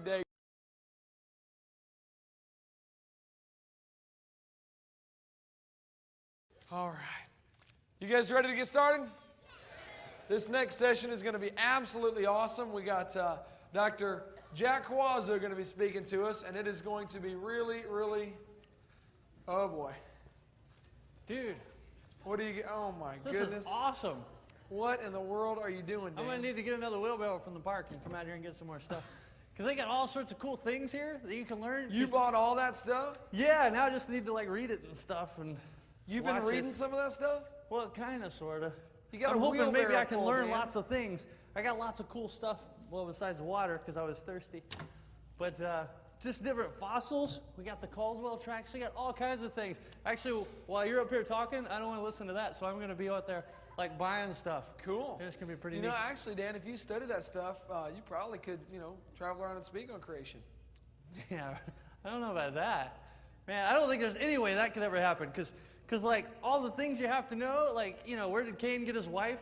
your day. All right. You guys ready to get started? This next session is going to be absolutely awesome. We got Dr. Jack Cuozzo going to be speaking to us, and it is going to be really, really, oh boy. Dude. What do you, oh my This goodness. is awesome. What in the world are you doing, Dan? I'm going to need to get another wheelbarrow from the park and come out here and get some more stuff. Because they got all sorts of cool things here that you can learn. You bought all that stuff? Yeah, now I just need to like read it and stuff. And You've been reading some of that stuff? Well, kind of, sort of. I'm hoping maybe I can learn lots of things. I got lots of cool stuff, well, besides water, because I was thirsty. But just different fossils. We got the Caldwell tracks. We got all kinds of things. Actually, while you're up here talking, I don't want to listen to that, so I'm going to be out there like buying stuff. Cool. It's going to be pretty neat. neat. You know, actually, Dan, if you study that stuff, you probably could, travel around and speak on creation. Yeah, I don't know about that. Man, I don't think there's any way that could ever happen, because like, all the things you have to know, like, where did Cain get his wife?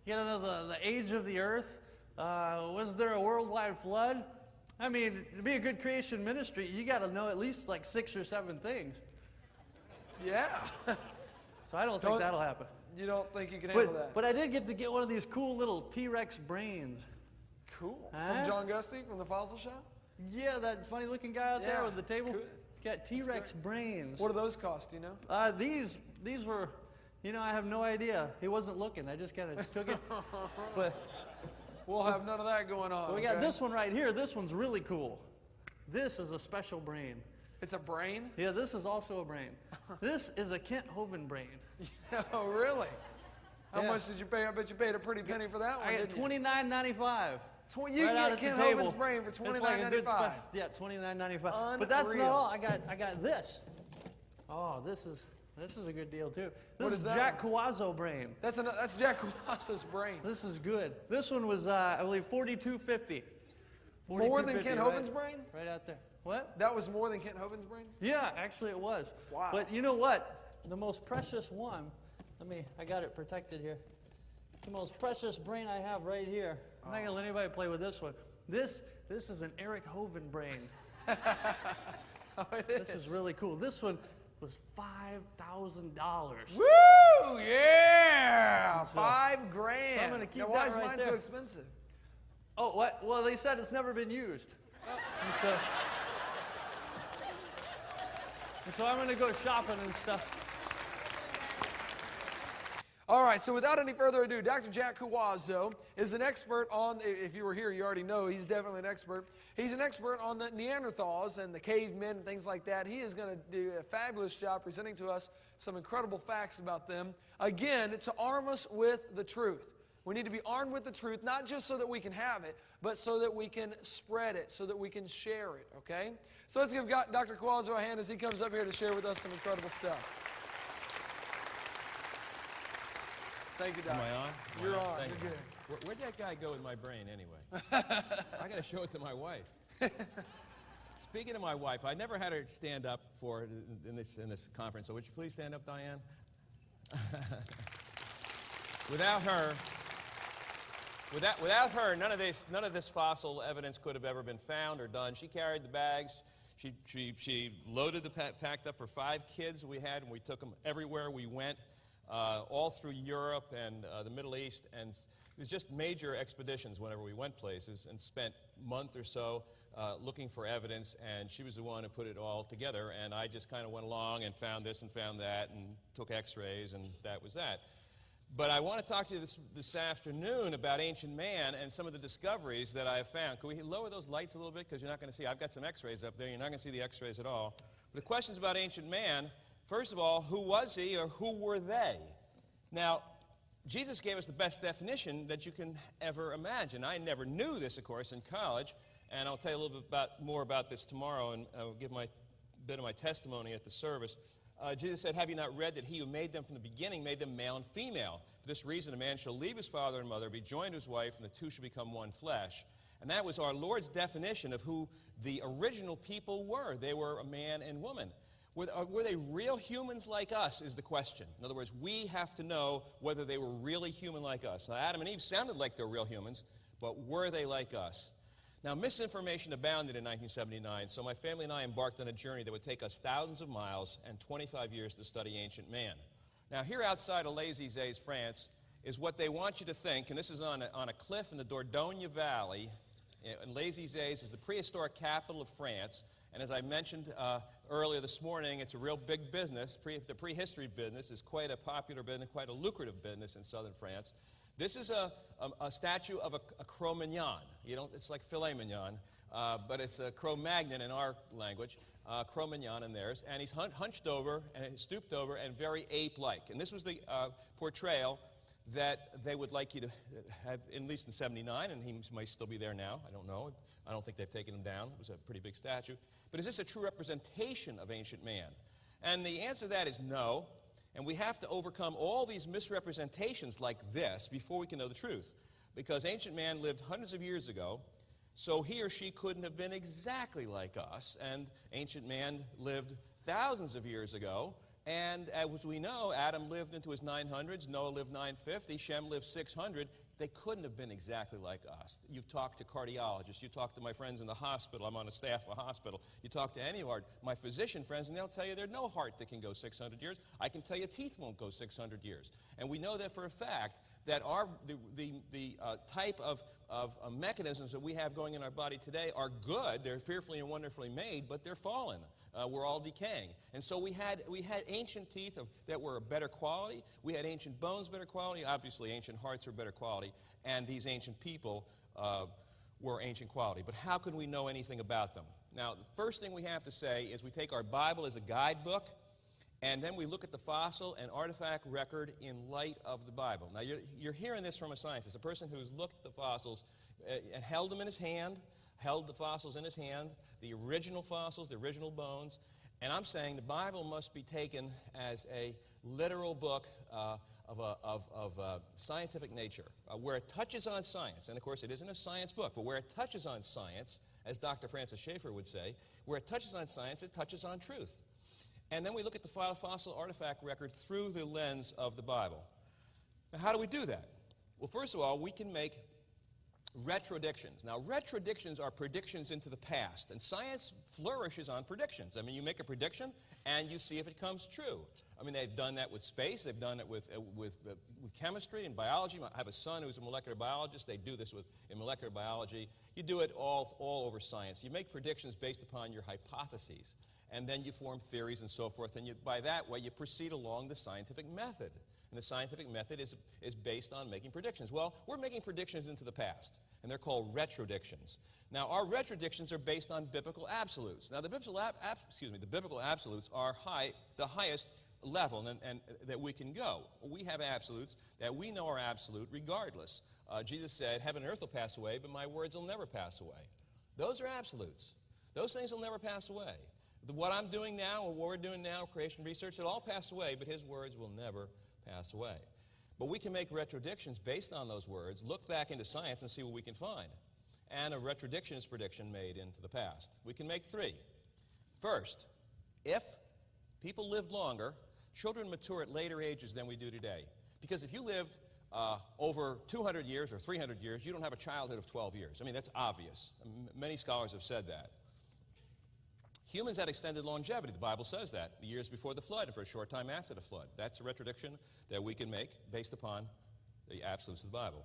You gotta know the age of the earth. Was there a worldwide flood? I mean, to be a good creation ministry, you gotta know at least like 6 or 7 things. Yeah. So I don't think that'll happen. You don't think you can handle that? But I did get to get one of these cool little T-Rex brains. Cool. Huh? From John Gusty, from the fossil shop? Yeah, that funny looking guy out there with the table. Good. Got T-Rex brains. What do those cost, do you know? These were, I have no idea. He wasn't looking. I just kind of took it. But we'll have none of that going on. We got this one right here. This one's really cool. This is a special brain. It's a brain? Yeah, this is also a brain. This is a Kent Hovind brain. Oh, really? How much did you pay? I bet you paid a pretty penny for that one, I got You $29.95. can get Kent Hovind's brain for $29.95. Yeah, $29.95. But that's not all. I got this. Oh, this is a good deal too. This is Jack Cuozzo brain. That's Jack Cuozzo's brain. This is good. This one was I believe $42.50. More than Kent Hovind's brain? Right out there. What? That was more than Kent Hovind's brains? Yeah, actually it was. Wow. But you know what? The most precious one. I got it protected here. The most precious brain I have right here. I'm not gonna let anybody play with this one. This is an Eric Hovind brain. Oh, this is really cool. This one was $5,000. Woo! Yeah! So, $5,000. So I'm gonna keep why is that right mine there. so expensive? Oh, what? Well, they said it's never been used. And so I'm gonna go shopping and stuff. All right, so without any further ado, Dr. Jack Cuozzo is an expert on, if you were here, you already know he's definitely an expert. He's an expert on the Neanderthals and the cavemen and things like that. He is going to do a fabulous job presenting to us some incredible facts about them. Again, to arm us with the truth. We need to be armed with the truth, not just so that we can have it, but so that we can spread it, so that we can share it, okay? So let's give Dr. Cuozzo a hand as he comes up here to share with us some incredible stuff. Thank you, Doc. Am I on? You're on. Thank You're you. good. Where'd that guy go with my brain anyway? I got to show it to my wife. Speaking of my wife, I never had her stand up for it in this conference. So would you please stand up, Diane? Without her, none of this fossil evidence could have ever been found or done. She carried the bags. She loaded packed up for 5 kids we had, and we took them everywhere we went. All through Europe and the Middle East, and it was just major expeditions whenever we went places, and spent a month or so looking for evidence, and she was the one who put it all together, and I just kind of went along and found this and found that and took x-rays, and that was that. But I want to talk to you this afternoon about ancient man and some of the discoveries that I have found. Can we lower those lights a little bit, because you're not going to see, I've got some x-rays up there, you're not going to see the x-rays at all. But the questions about ancient man. First of all, who was he, or who were they? Now, Jesus gave us the best definition that you can ever imagine. I never knew this, of course, in college, and I'll tell you a little bit more about this tomorrow, and I'll give my bit of my testimony at the service. Jesus said, "Have you not read that he who made them from the beginning made them male and female? For this reason, a man shall leave his father and mother, be joined to his wife, and the two shall become one flesh." And that was our Lord's definition of who the original people were. They were a man and woman. Were they real humans like us is the question. In other words, we have to know whether they were really human like us. Now, Adam and Eve sounded like they're real humans, but were they like us? Now, misinformation abounded in 1979, so my family and I embarked on a journey that would take us thousands of miles and 25 years to study ancient man. Now, here outside of Les Isles, France, is what they want you to think, and this is on a cliff in the Dordogne Valley. And Les Isles is the prehistoric capital of France, and as I mentioned earlier this morning, it's a real big business. The prehistory business is quite a popular business, quite a lucrative business in southern France. This is a statue of a Cro-Magnon. It's like filet mignon, but it's a Cro-Magnon in our language, Cro-Magnon in theirs. And he's hunched over and stooped over and very ape-like. And this was the portrayal that they would like you to have, at least in 79, and he might still be there now. I don't know. I don't think they've taken him down. It was a pretty big statue. But is this a true representation of ancient man? And the answer to that is no. And we have to overcome all these misrepresentations like this before we can know the truth. Because ancient man lived hundreds of years ago, so he or she couldn't have been exactly like us. And ancient man lived thousands of years ago. And as we know, Adam lived into his 900s, Noah lived 950, Shem lived 600. They couldn't have been exactly like us. You've talked to cardiologists, you talk to my friends in the hospital, I'm on a staff of a hospital, you talk to any of my physician friends, and they'll tell you there's no heart that can go 600 years. I can tell you teeth won't go 600 years. And we know that for a fact, that the type of mechanisms that we have going in our body today are good. They're fearfully and wonderfully made, but they're fallen. We're all decaying. And so we had ancient teeth that were of better quality. We had ancient bones, better quality. Obviously, ancient hearts are better quality. And these ancient people were ancient quality. But how can we know anything about them? Now, the first thing we have to say is we take our Bible as a guidebook, and then we look at the fossil and artifact record in light of the Bible. Now, you're hearing this from a scientist, a person who's looked at the fossils and held them in his hand, held the fossils in his hand, the original fossils, the original bones. And I'm saying the Bible must be taken as a literal book of scientific nature, where it touches on science. And, of course, it isn't a science book, but where it touches on science, as Dr. Francis Schaeffer would say, where it touches on science, it touches on truth. And then we look at the fossil artifact record through the lens of the Bible. Now, how do we do that? Well, first of all, we can make retrodictions. Now, retrodictions are predictions into the past, and science flourishes on predictions. I mean, you make a prediction, and you see if it comes true. I mean, they've done that with space. They've done it with chemistry and biology. I have a son who's a molecular biologist. They do this in molecular biology. You do it all over science. You make predictions based upon your hypotheses, and then you form theories and so forth, and by that way you proceed along the scientific method. And the scientific method is based on making predictions. Well, we're making predictions into the past, and they're called retrodictions. Now, our retrodictions are based on biblical absolutes. Now, the biblical absolutes are the highest level and that we can go. We have absolutes that we know are absolute regardless. Jesus said, heaven and earth will pass away, but my words will never pass away. Those are absolutes. Those things will never pass away. What I'm doing now, or what we're doing now, creation research, it'll all pass away, but his words will never pass away. But we can make retrodictions based on those words, look back into science and see what we can find. And a retrodiction is prediction made into the past. We can make three. First, if people lived longer, children mature at later ages than we do today. Because if you lived over 200 years or 300 years, you don't have a childhood of 12 years. I mean, that's obvious. Many scholars have said that. Humans had extended longevity. The Bible says that. The years before the flood and for a short time after the flood. That's a retrodiction that we can make based upon the absolutes of the Bible.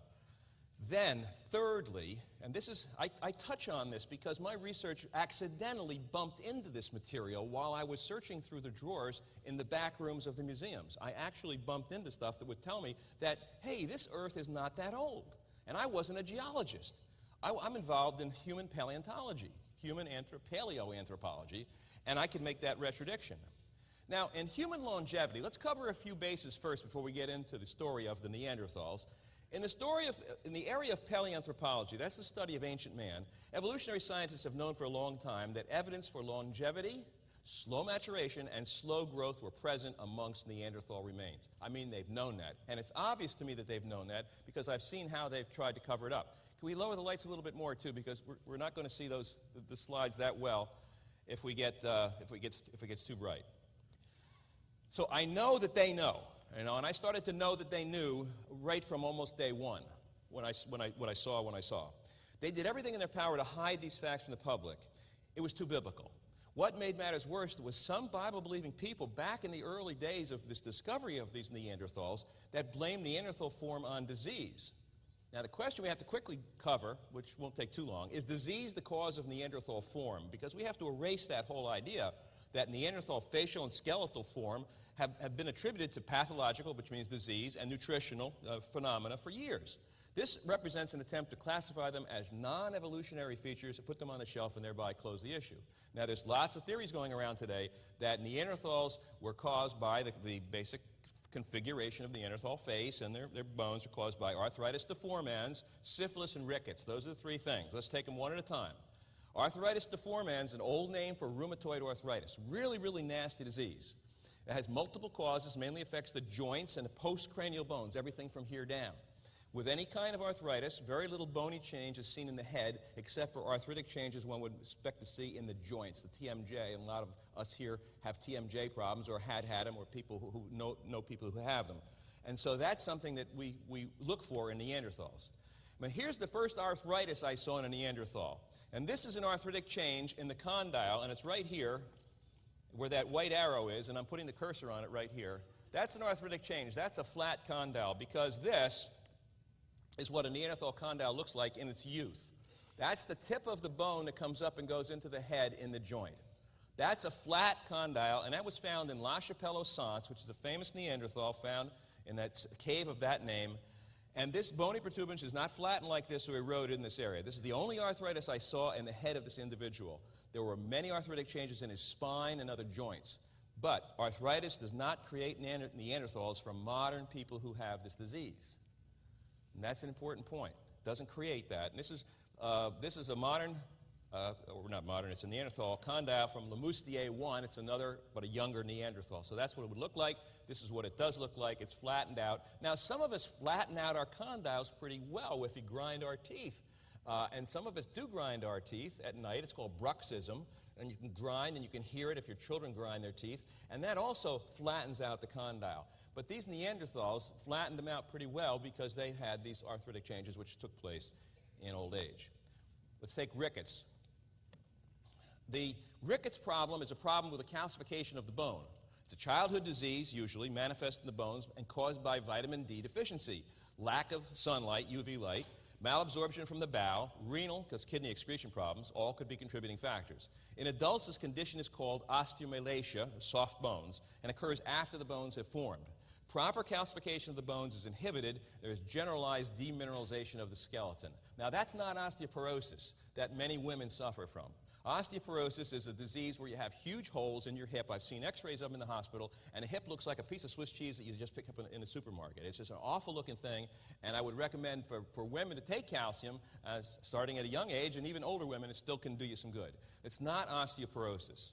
Then, thirdly, and this is, I touch on this because my research accidentally bumped into this material while I was searching through the drawers in the back rooms of the museums. I actually bumped into stuff that would tell me that, hey, this earth is not that old. And I wasn't a geologist. I'm involved in human paleontology. Human paleoanthropology, and I can make that retrodiction. Now, in human longevity, let's cover a few bases first before we get into the story of the Neanderthals. In the area of paleoanthropology, that's the study of ancient man, evolutionary scientists have known for a long time that evidence for longevity, slow maturation, and slow growth were present amongst Neanderthal remains. I mean, they've known that. And it's obvious to me that they've known that because I've seen how they've tried to cover it up. Can we lower the lights a little bit more, too, because we're not going to see the slides that well if it gets too bright. So I know that they know, and I started to know that they knew right from almost day one when I saw. They did everything in their power to hide these facts from the public. It was too biblical. What made matters worse was some Bible-believing people back in the early days of this discovery of these Neanderthals that blamed Neanderthal form on disease. Now, the question we have to quickly cover, which won't take too long, is disease the cause of Neanderthal form? Because we have to erase that whole idea that Neanderthal facial and skeletal form have been attributed to pathological, which means disease, and nutritional phenomena for years. This represents an attempt to classify them as non-evolutionary features, put them on the shelf, and thereby close the issue. Now, there's lots of theories going around today that Neanderthals were caused by the basic configuration of the Neanderthal face, and their bones are caused by arthritis deformans, syphilis, and rickets. Those are the three things. Let's take them one at a time. Arthritis deformans is an old name for rheumatoid arthritis. Really, really nasty disease. It has multiple causes, mainly affects the joints and the postcranial bones, everything from here down. With any kind of arthritis, very little bony change is seen in the head, except for arthritic changes one would expect to see in the joints, the TMJ. And a lot of us here have TMJ problems or had them, or people who know people who have them. And so that's something that we look for in Neanderthals. But here's the first arthritis I saw in a Neanderthal. And this is an arthritic change in the condyle, and it's right here where that white arrow is, and I'm putting the cursor on it right here. That's an arthritic change. That's a flat condyle, because this is what a Neanderthal condyle looks like in its youth. That's the tip of the bone that comes up and goes into the head in the joint. That's a flat condyle, and that was found in La Chapelle-aux-Saints, which is a famous Neanderthal found in that cave of that name. And this bony protuberance is not flattened like this or eroded in this area. This is the only arthritis I saw in the head of this individual. There were many arthritic changes in his spine and other joints. But arthritis does not create Neanderthals from modern people who have this disease. And that's an important point. It doesn't create that. And this is a modern, or not modern, it's a Neanderthal condyle from Lemoustier 1. It's another, but a younger Neanderthal. So that's what it would look like. This is what it does look like. It's flattened out. Now, some of us flatten out our condyles pretty well if we grind our teeth. And some of us do grind our teeth at night. It's called bruxism. And you can grind, and you can hear it if your children grind their teeth. And that also flattens out the condyle. But these Neanderthals flattened them out pretty well because they had these arthritic changes which took place in old age. Let's take rickets. The rickets problem is a problem with the calcification of the bone. It's a childhood disease, usually, manifest in the bones and caused by vitamin D deficiency, lack of sunlight, UV light, malabsorption from the bowel, renal, because kidney excretion problems, all could be contributing factors. In adults, this condition is called osteomalacia, soft bones, and occurs after the bones have formed. Proper calcification of the bones is inhibited. There is generalized demineralization of the skeleton. Now, that's not osteoporosis that many women suffer from. Osteoporosis is a disease where you have huge holes in your hip. I've seen x-rays of them in the hospital, and a hip looks like a piece of Swiss cheese that you just pick up in the supermarket. It's just an awful-looking thing, and I would recommend for women to take calcium starting at a young age, and even older women, it still can do you some good. It's not osteoporosis.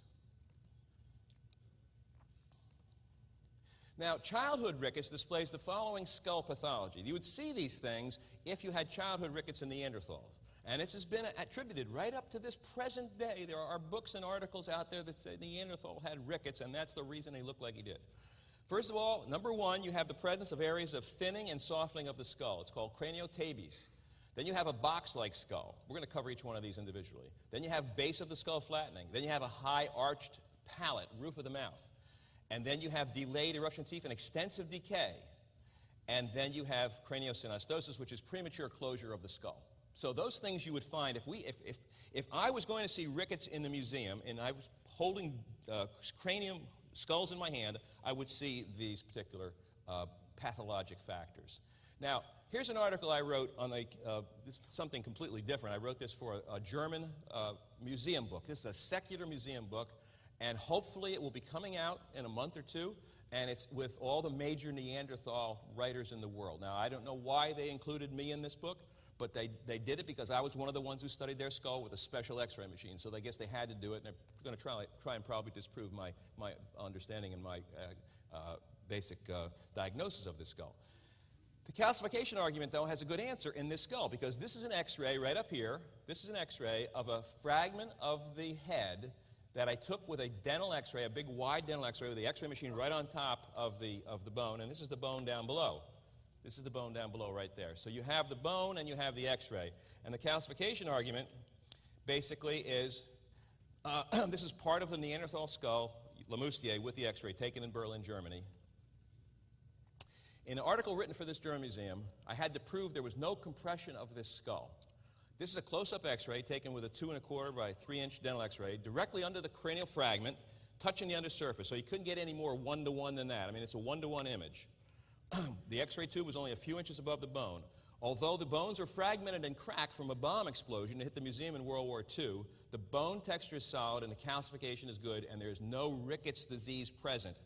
Now, childhood rickets displays the following skull pathology. You would see these things if you had childhood rickets in Neanderthals. And this has been attributed right up to this present day. There are books and articles out there that say Neanderthal had rickets, and that's the reason he looked like he did. First of all, number one, you have the presence of areas of thinning and softening of the skull. It's called craniotabes. Then you have a box-like skull. We're going to cover each one of these individually. Then you have base of the skull flattening. Then you have a high arched palate, roof of the mouth. And then you have delayed eruption of teeth and extensive decay. And then you have craniosynostosis, which is premature closure of the skull. So those things you would find, if I was going to see rickets in the museum and I was holding cranium skulls in my hand, I would see these particular pathologic factors. Now, here's an article I wrote on something completely different. I wrote this for a German museum book. This is a secular museum book. And hopefully it will be coming out in a month or two, and it's with all the major Neanderthal writers in the world. Now, I don't know why they included me in this book, but they did it because I was one of the ones who studied their skull with a special x-ray machine, so I guess they had to do it, and they're going to try and probably disprove my understanding and my basic diagnosis of this skull. The calcification argument, though, has a good answer in this skull, because this is an x-ray right up here. This is an x-ray of a fragment of the head that I took with a dental x-ray, a big wide dental x-ray with the x-ray machine right on top of the bone, and this is the bone down below. This is the bone down below right there. So you have the bone and you have the x-ray. And the calcification argument basically is, this is part of the Neanderthal skull, Lemoustier, with the x-ray, taken in Berlin, Germany. In an article written for this German museum, I had to prove there was no compression of this skull. This is a close-up x-ray taken with a 2 1/4 by 3-inch dental x-ray directly under the cranial fragment, touching the undersurface. So you couldn't get any more one-to-one than that. I mean, it's a one-to-one image. The x-ray tube was only a few inches above the bone. Although the bones are fragmented and cracked from a bomb explosion that hit the museum in World War II, the bone texture is solid and the calcification is good, and there's no rickets disease present.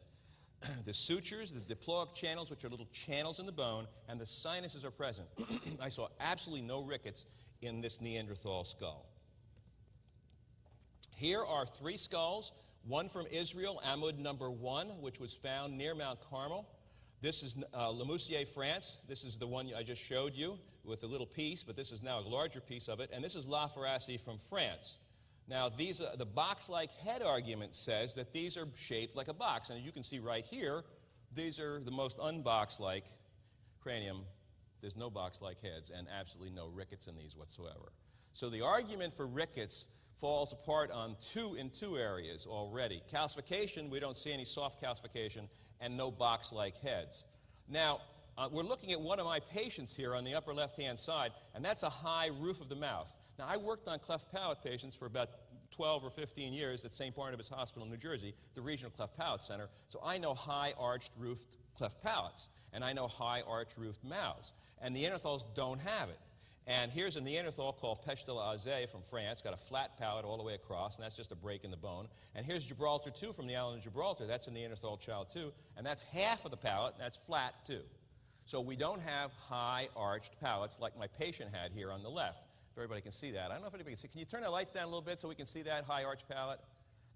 The sutures, the diploic channels, which are little channels in the bone, and the sinuses are present. I saw absolutely no rickets in this Neanderthal skull. Here are 3 skulls, one from Israel, Amud number 1, which was found near Mount Carmel. This is Lemoustier, France. This is the one I just showed you with a little piece, but this is now a larger piece of it. And this is La Ferrassie from France. Now, these the box-like head argument says that these are shaped like a box. And as you can see right here, these are the most unbox-like cranium. There's no box-like heads and absolutely no rickets in these whatsoever. So the argument for rickets falls apart in two areas already. Calcification, we don't see any soft calcification, and no box-like heads. Now, we're looking at one of my patients here on the upper left-hand side, and that's a high roof of the mouth. Now, I worked on cleft palate patients for about 12 or 15 years at St. Barnabas Hospital in New Jersey, the Regional Cleft Palate Center, so I know high arched roofed cleft palates, and I know high arched roofed mouths, and Neanderthals don't have it. And here's a Neanderthal called Pech de la Haze from France, got a flat palate all the way across, and that's just a break in the bone. And here's Gibraltar 2 from the island of Gibraltar, that's a Neanderthal child too, and that's half of the palate, and that's flat too. So we don't have high arched palates like my patient had here on the left. If everybody can see that. I don't know if anybody can see. Can you turn the lights down a little bit so we can see that high arched palate?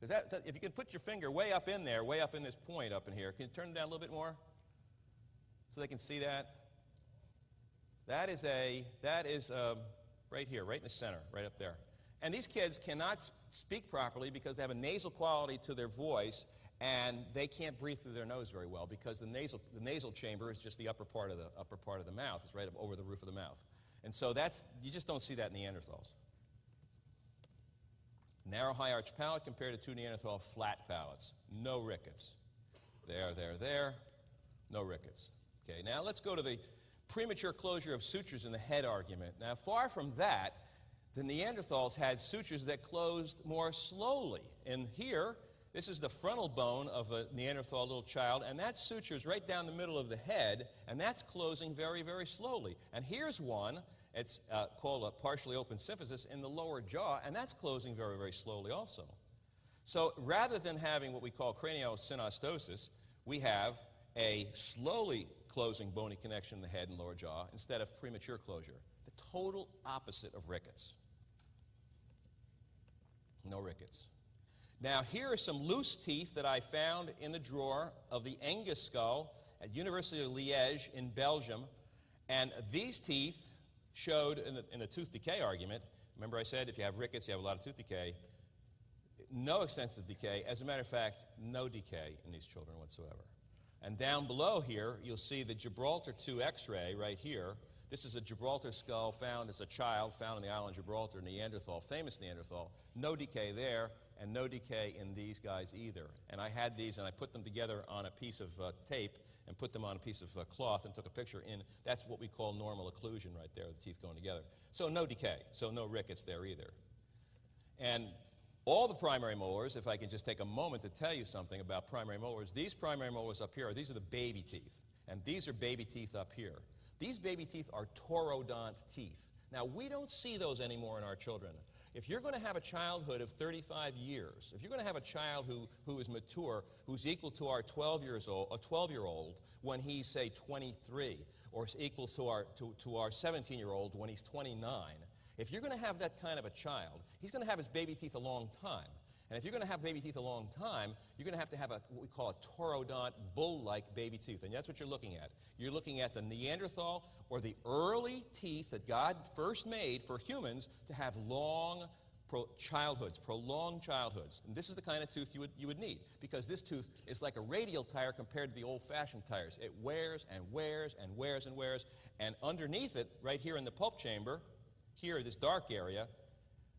If you can put your finger way up in there, way up in this point up in here, can you turn it down a little bit more so they can see that? That is right here, right in the center, right up there. And these kids cannot speak properly because they have a nasal quality to their voice, and they can't breathe through their nose very well because the nasal chamber is just the upper part of the mouth. It's right up over the roof of the mouth. And so you just don't see that in Neanderthals. Narrow high arch palate compared to 2 Neanderthal flat palates. No rickets. There. No rickets. Okay, now let's go to the premature closure of sutures in the head argument. Now, far from that, the Neanderthals had sutures that closed more slowly. And here, this is the frontal bone of a Neanderthal little child, and that suture is right down the middle of the head, and that's closing very, very slowly. And here's one, it's called a partially open symphysis in the lower jaw, and that's closing very, very slowly also. So rather than having what we call craniosynostosis, we have a slowly closing bony connection in the head and lower jaw instead of premature closure. The total opposite of rickets. No rickets. Now, here are some loose teeth that I found in the drawer of the Angus skull at University of Liège in Belgium. And these teeth showed, in the tooth decay argument, remember I said if you have rickets, you have a lot of tooth decay. No extensive decay. As a matter of fact, no decay in these children whatsoever. And down below here, you'll see the Gibraltar 2 X-ray right here. This is a Gibraltar skull found as a child, found on the island of Gibraltar, Neanderthal, famous Neanderthal. No decay there, and no decay in these guys either. And I had these, and I put them together on a piece of tape and put them on a piece of cloth and took a picture in. That's what we call normal occlusion right there, the teeth going together. So no decay, so no rickets there either. And all the primary molars, if I can just take a moment to tell you something about primary molars, these primary molars up here, these are the baby teeth, and these are baby teeth up here. These baby teeth are taurodont teeth. Now, we don't see those anymore in our children. If you're going to have a childhood of 35 years, if you're going to have a child who is mature, who's equal to our 12-year-old when he's, say, 23, or equal to our 17-year-old when he's 29, if you're going to have that kind of a child, he's going to have his baby teeth a long time. And if you're going to have baby teeth a long time, you're going to have what we call a taurodont, bull-like baby tooth. And that's what you're looking at. You're looking at the Neanderthal, or the early teeth that God first made for humans to have long, childhoods, prolonged childhoods. And this is the kind of tooth you would need, because this tooth is like a radial tire compared to the old-fashioned tires. It wears and wears and wears and wears, and underneath it, right here in the pulp chamber, here, this dark area,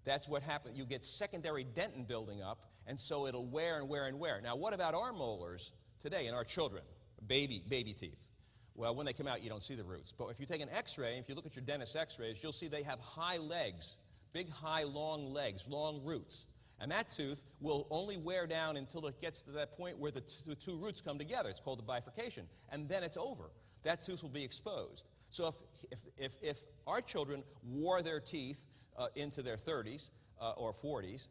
that's what happens. You get secondary dentin building up, and so it'll wear and wear and wear. Now, what about our molars today in our children, baby teeth? Well, when they come out, you don't see the roots. But if you take an x-ray, if you look at your dentist x-rays, you'll see they have high legs, big, high, long legs, long roots. And that tooth will only wear down until it gets to that point where the two roots come together. It's called the bifurcation. And then it's over. That tooth will be exposed. So if our children wore their teeth into their 30s or 40s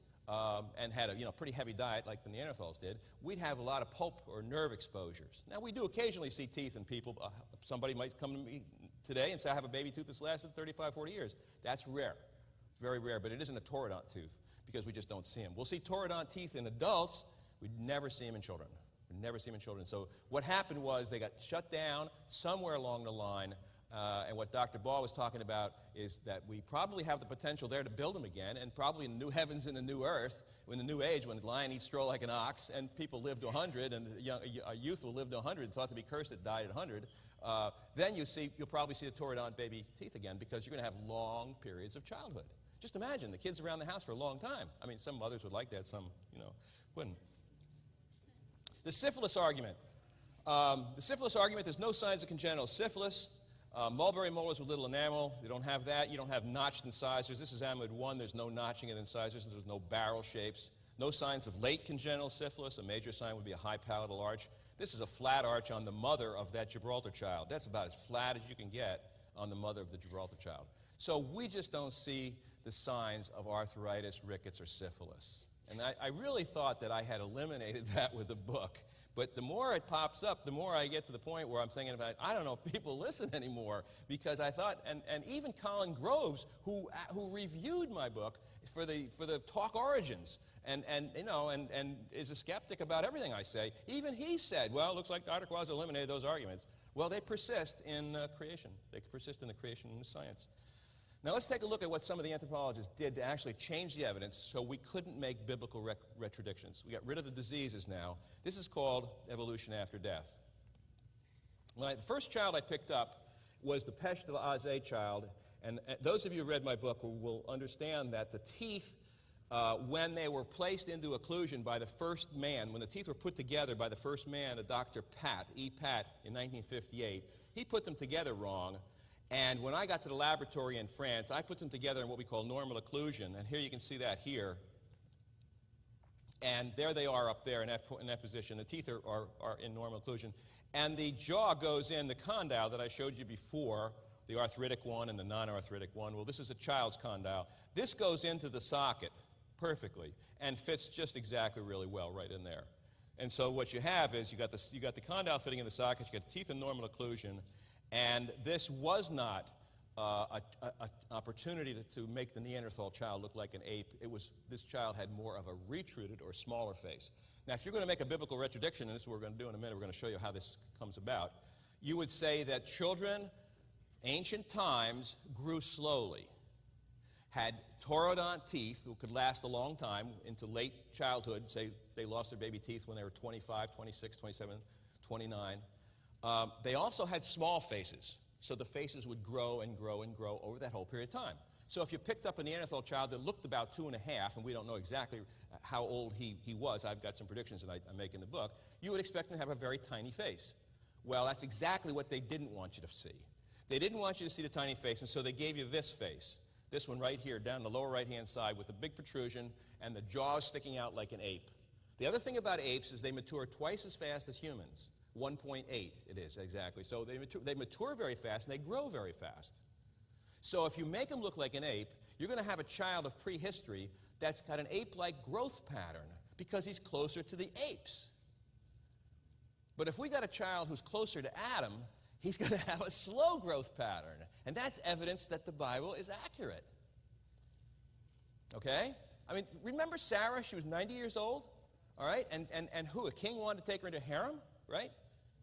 and had a pretty heavy diet like the Neanderthals did, we'd have a lot of pulp or nerve exposures. Now, we do occasionally see teeth in people. Somebody might come to me today and say, I have a baby tooth that's lasted 35, 40 years. That's rare. Very rare, but it isn't a toroidont tooth because we just don't see them. We'll see toroidont teeth in adults. We'd never see them in children. We'd never see them in children. So what happened was they got shut down somewhere along the line, and what Dr. Ball was talking about is that we probably have the potential there to build them again, and probably in new heavens and a new earth, in the new age when the lion eats straw like an ox, and people live to 100, and a youth will live to 100, thought to be cursed that died at 100, then you'll probably see the toroidont baby teeth again because you're going to have long periods of childhood. Just imagine the kids around the house for a long time. I mean, some mothers would like that, some, wouldn't. The syphilis argument. There's no signs of congenital syphilis. Mulberry molars with little enamel, you don't have that. You don't have notched incisors. This is amide 1. There's no notching in incisors. There's no barrel shapes. No signs of late congenital syphilis. A major sign would be a high palatal arch. This is a flat arch on the mother of that Gibraltar child. That's about as flat as you can get on the mother of the Gibraltar child. So we just don't see the signs of arthritis, rickets, or syphilis. And I really thought that I had eliminated that with the book. But the more it pops up, the more I get to the point where I'm thinking about, I don't know if people listen anymore, because I thought, and even Colin Groves, who reviewed my book for the Talk Origins, and is a skeptic about everything I say, even he said, well, it looks like Dr. Cuozzo eliminated those arguments. Well, they persist in creation. They persist in the creation of science. Now let's take a look at what some of the anthropologists did to actually change the evidence so we couldn't make biblical retrodictions. We got rid of the diseases now. This is called evolution after death. The first child I picked up was the Peshte de Azé child, and those of you who read my book will understand that the teeth, when they were placed into occlusion by the first man, when the teeth were put together by the first man, a Dr. Pat, E. Pat, in 1958, he put them together wrong. And when I got to the laboratory in France, I put them together in what we call normal occlusion. And here you can see that here. And there they are up there in that position. The teeth are in normal occlusion. And the jaw goes in, the condyle that I showed you before, the arthritic one and the non-arthritic one. Well, this is a child's condyle. This goes into the socket perfectly and fits just exactly really well right in there. And so what you have is you got the condyle fitting in the socket, you got the teeth in normal occlusion. And this was not an opportunity to make the Neanderthal child look like an ape. This child had more of a retruded or smaller face. Now, if you're going to make a biblical retrodiction, and this is what we're going to do in a minute, we're going to show you how this comes about, you would say that children, ancient times, grew slowly, had toroidont teeth who could last a long time into late childhood. Say they lost their baby teeth when they were 25, 26, 27, 29. They also had small faces, so the faces would grow and grow and grow over that whole period of time. So if you picked up a Neanderthal child that looked about 2.5, and we don't know exactly how old he was, I've got some predictions that I make in the book, you would expect him to have a very tiny face. Well, that's exactly what they didn't want you to see. They didn't want you to see the tiny face, and so they gave you this face, this one right here, down the lower right-hand side with the big protrusion and the jaws sticking out like an ape. The other thing about apes is they mature twice as fast as humans. 1.8 it is, exactly. So they mature very fast, and they grow very fast. So if you make them look like an ape, you're going to have a child of prehistory that's got an ape-like growth pattern because he's closer to the apes. But if we got a child who's closer to Adam, he's going to have a slow growth pattern. And that's evidence that the Bible is accurate. Okay? I mean, remember Sarah? She was 90 years old, all right? And who? A king wanted to take her into harem, right?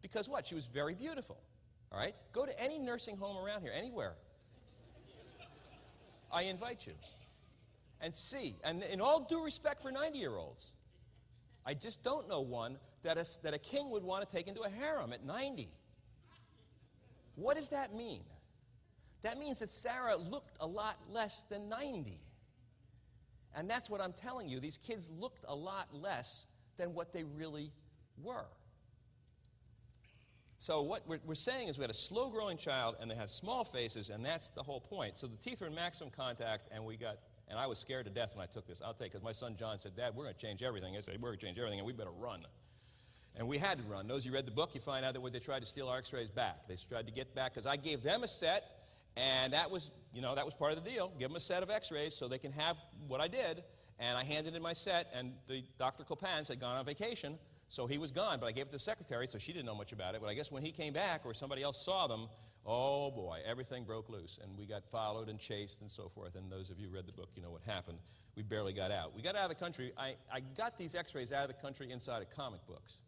Because what? She was very beautiful, all right? Go to any nursing home around here, anywhere. I invite you. and see. And in all due respect for 90-year-olds, I just don't know one that a king would want to take into a harem at 90. What does that mean? That means that Sarah looked a lot less than 90. And that's what I'm telling you. These kids looked a lot less than what they really were. So what we're saying is we had a slow-growing child, and they have small faces, and that's the whole point. So the teeth were in maximum contact, and I was scared to death when I took this. I'll tell you, because my son John said, Dad, we're going to change everything. I said, we're going to change everything, and we better run. And we had to run. Those of you who read the book, you find out that they tried to steal our x-rays back. They tried to get back, because I gave them a set, and that was part of the deal. Give them a set of x-rays so they can have what I did. And I handed in my set, and Dr. Copans had gone on vacation, so he was gone. But I gave it to the secretary, so she didn't know much about it. But I guess when he came back or somebody else saw them, oh boy, everything broke loose. And we got followed and chased and so forth. And those of you who read the book, you know what happened. We barely got out. We got out of the country. I got these x-rays out of the country inside of comic books,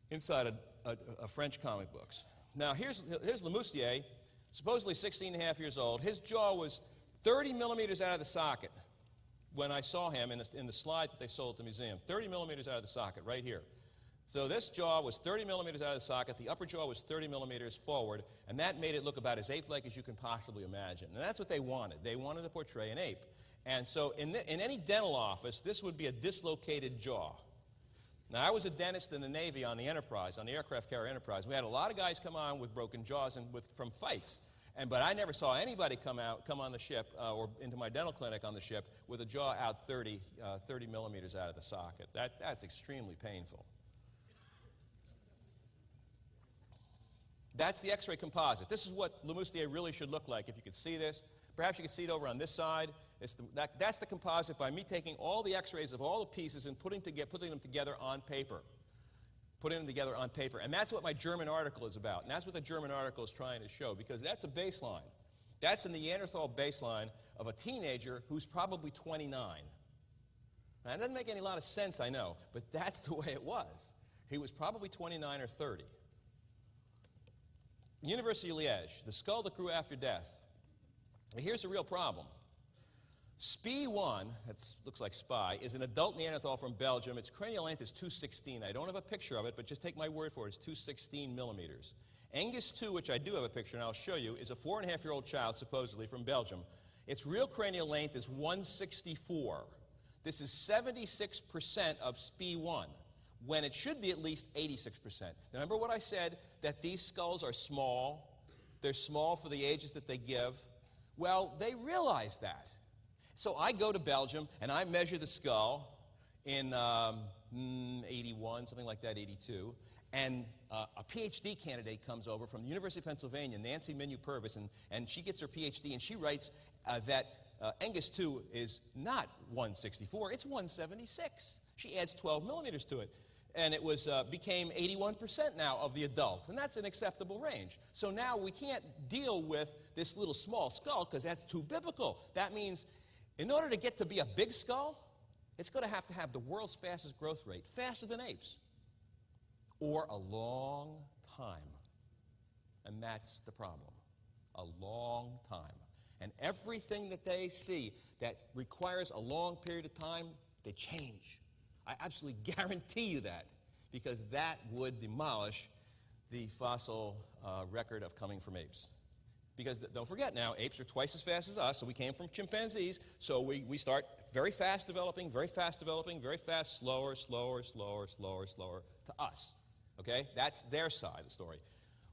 inside a French comic books. Now, here's Lemoustier, supposedly 16 and a half years old. His jaw was 30 millimeters out of the socket when I saw him in the slide that they sold at the museum. 30 millimeters out of the socket, right here. So this jaw was 30 millimeters out of the socket. The upper jaw was 30 millimeters forward, and that made it look about as ape-like as you can possibly imagine. And that's what they wanted. They wanted to portray an ape. And so in any dental office, this would be a dislocated jaw. Now, I was a dentist in the Navy on the Enterprise, on the aircraft carrier Enterprise. We had a lot of guys come on with broken jaws and from fights. But I never saw anybody come on the ship or into my dental clinic on the ship with a jaw out 30 millimeters out of the socket. That's extremely painful. That's the x-ray composite. This is what Lemoustier really should look like if you could see this. Perhaps you can see it over on this side. That's the composite by me taking all the x-rays of all the pieces and putting them together on paper. Putting them together on paper. And that's what my German article is about. And that's what the German article is trying to show, because that's a baseline. That's a Neanderthal baseline of a teenager who's probably 29. Now, that doesn't make any lot of sense, I know, but that's the way it was. He was probably 29 or 30. University of Liège, the skull that grew after death. Now, here's the real problem. SPI1, that looks like spy, is an adult Neanderthal from Belgium. Its cranial length is 216. I don't have a picture of it, but just take my word for it. It's 216 millimeters. Angus 2, which I do have a picture, and I'll show you, is a 4.5-year-old child, supposedly, from Belgium. Its real cranial length is 164. This is 76% of SPI1, when it should be at least 86%. Now, remember what I said, that these skulls are small? They're small for the ages that they give. Well, they realize that. So I go to Belgium, and I measure the skull in 81, something like that, 82. And a PhD candidate comes over from the University of Pennsylvania, Nancy Minu-Purvis, and she gets her PhD, and she writes that Angus 2 is not 164, it's 176. She adds 12 millimeters to it. And it became 81% now of the adult, and that's an acceptable range. So now we can't deal with this little small skull because that's too biblical. That means in order to get to be a big skull, it's going to have the world's fastest growth rate, faster than apes, or a long time. And that's the problem, a long time. And everything that they see that requires a long period of time, they change. I absolutely guarantee you that, because that would demolish the fossil record of coming from apes. Because don't forget now, apes are twice as fast as us, so we came from chimpanzees, so we start very fast developing, very fast, slower to us. Okay? That's their side of the story.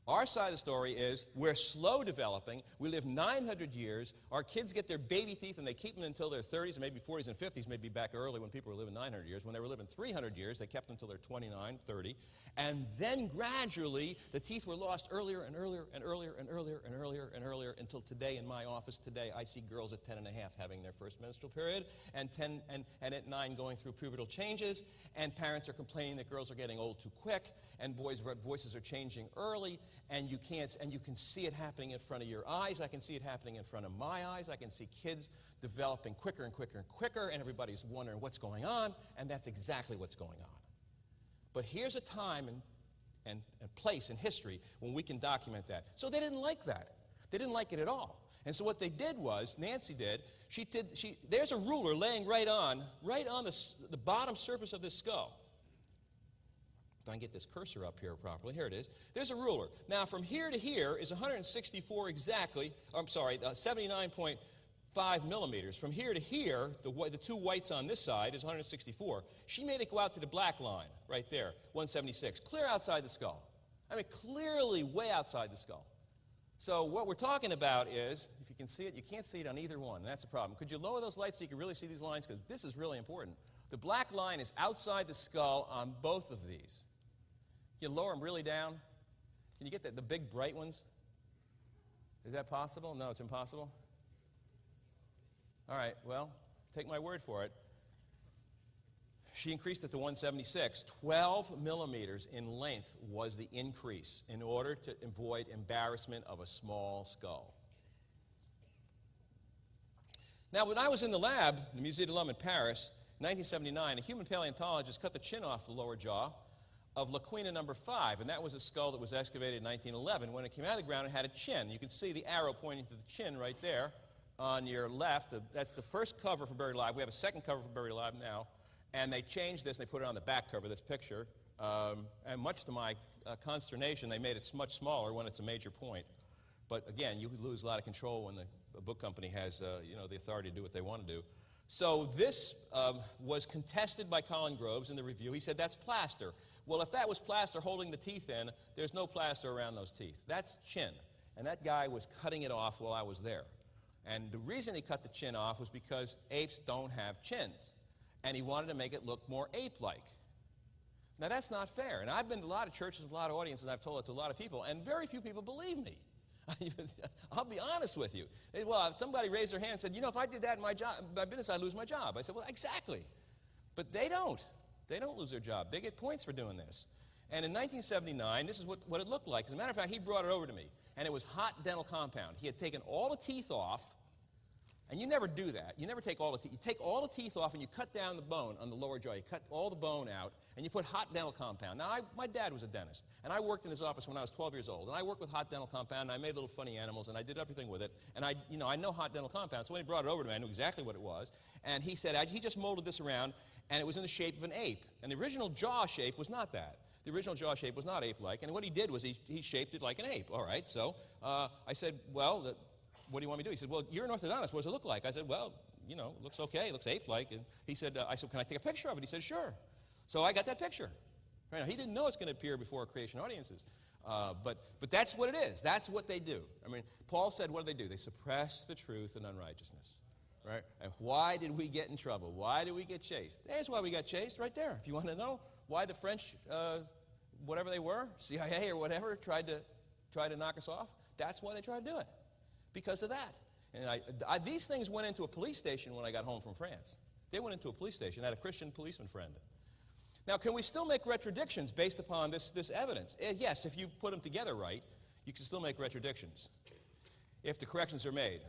Our side of the story is we're slow developing. We live 900 years. Our kids get their baby teeth, and they keep them until their 30s and maybe 40s and 50s, maybe back early when people were living 900 years. When they were living 300 years, they kept them until they're 29, 30. And then gradually, the teeth were lost earlier and earlier and earlier and earlier and earlier and earlier until today in my office. Today, I see girls at 10 and a half having their first menstrual period, and at 9 going through pubertal changes, and parents are complaining that girls are getting old too quick, and boys' voices are changing early, and you can see it happening in front of your eyes. I can see it happening in front of my eyes. I can see kids developing quicker and quicker and quicker, and everybody's wondering what's going on, and that's exactly what's going on. But here's a time and place in history when we can document that. So they didn't like that. They didn't like it at all. And so what they did was, Nancy did, there's a ruler laying right on the bottom surface of this skull. If I can get this cursor up here properly, here it is. There's a ruler. Now from here to here is 164 exactly, 79.5 millimeters. From here to here, the two whites on this side is 164. She made it go out to the black line, right there, 176, clear outside the skull. I mean, clearly way outside the skull. So what we're talking about is, if you can see it, you can't see it on either one, and that's the problem. Could you lower those lights so you can really see these lines? Because this is really important. The black line is outside the skull on both of these. Can you lower them really down? Can you get the big bright ones? Is that possible? No, it's impossible? All right, well, take my word for it. She increased it to 176. 12 millimeters in length was the increase in order to avoid embarrassment of a small skull. Now, when I was in the lab, the Musée de l'Homme in Paris, in 1979, a human paleontologist cut the chin off the lower jaw of Laquina number 5, and that was a skull that was excavated in 1911. When it came out of the ground, it had a chin. You can see the arrow pointing to the chin right there on your left. That's the first cover for Buried Alive. We have a second cover for Buried Alive now. And they changed this, and they put it on the back cover of this picture. And much to my consternation, they made it much smaller when it's a major point. But again, you lose a lot of control when the book company has the authority to do what they want to do. So this was contested by Colin Groves in the review. He said, that's plaster. Well, if that was plaster holding the teeth in, there's no plaster around those teeth. That's chin. And that guy was cutting it off while I was there. And the reason he cut the chin off was because apes don't have chins. And he wanted to make it look more ape-like. Now, that's not fair. And I've been to a lot of churches, a lot of audiences, and I've told it to a lot of people, and very few people believe me. I'll be honest with you. Well, if somebody raised their hand and said, if I did that in my business, I'd lose my job. I said, well, exactly. But they don't. They don't lose their job. They get points for doing this. And in 1979, this is what it looked like. As a matter of fact, he brought it over to me, and it was hot dental compound. He had taken all the teeth off. And you never do that. You never take all the teeth. You take all the teeth off and you cut down the bone on the lower jaw. You cut all the bone out and you put hot dental compound. Now, my dad was a dentist, and I worked in his office when I was 12 years old. And I worked with hot dental compound, and I made little funny animals, and I did everything with it. And I know hot dental compound. So when he brought it over to me, I knew exactly what it was. And he said he just molded this around, and it was in the shape of an ape. And the original jaw shape was not that. The original jaw shape was not ape-like. And what he did was he shaped it like an ape. All right. So I said, well, what do you want me to do? He said, well, you're an orthodontist. What does it look like? I said, well, it looks okay. It looks ape-like. And he said, I said, can I take a picture of it? He said, sure. So I got that picture. Right now, he didn't know it's going to appear before creation audiences. But that's what it is. That's what they do. I mean, Paul said, what do? They suppress the truth and unrighteousness. Right? And why did we get in trouble? Why did we get chased? There's why we got chased right there. If you want to know why the French, whatever they were, CIA or whatever, tried to knock us off, that's why they tried to do it. Because of that. And these things went into a police station when I got home from France. They went into a police station. I had a Christian policeman friend. Now, can we still make retrodictions based upon this evidence? Yes, if you put them together right, you can still make retrodictions if the corrections are made.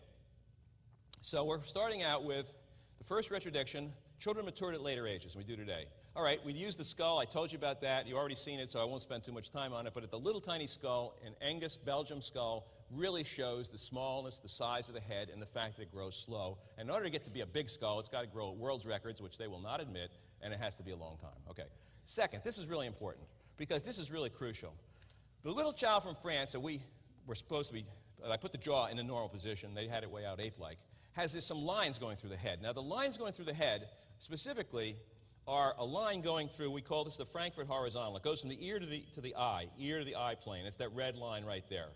So we're starting out with the first retrodiction, children matured at later ages, we do today. All right, we used the skull. I told you about that. You've already seen it, so I won't spend too much time on it. But at the little tiny skull, an Angus Belgium skull, really shows the smallness, the size of the head, and the fact that it grows slow. And in order to get to be a big skull, it's got to grow at world's records, which they will not admit, and it has to be a long time. Okay. Second, this is really important, because this is really crucial. The little child from France that we were supposed to be, I put the jaw in a normal position, they had it way out ape-like, has some lines going through the head. Now, the lines going through the head, specifically, are a line going through, we call this the Frankfurt horizontal. It goes from the ear to the eye plane. It's that red line right there.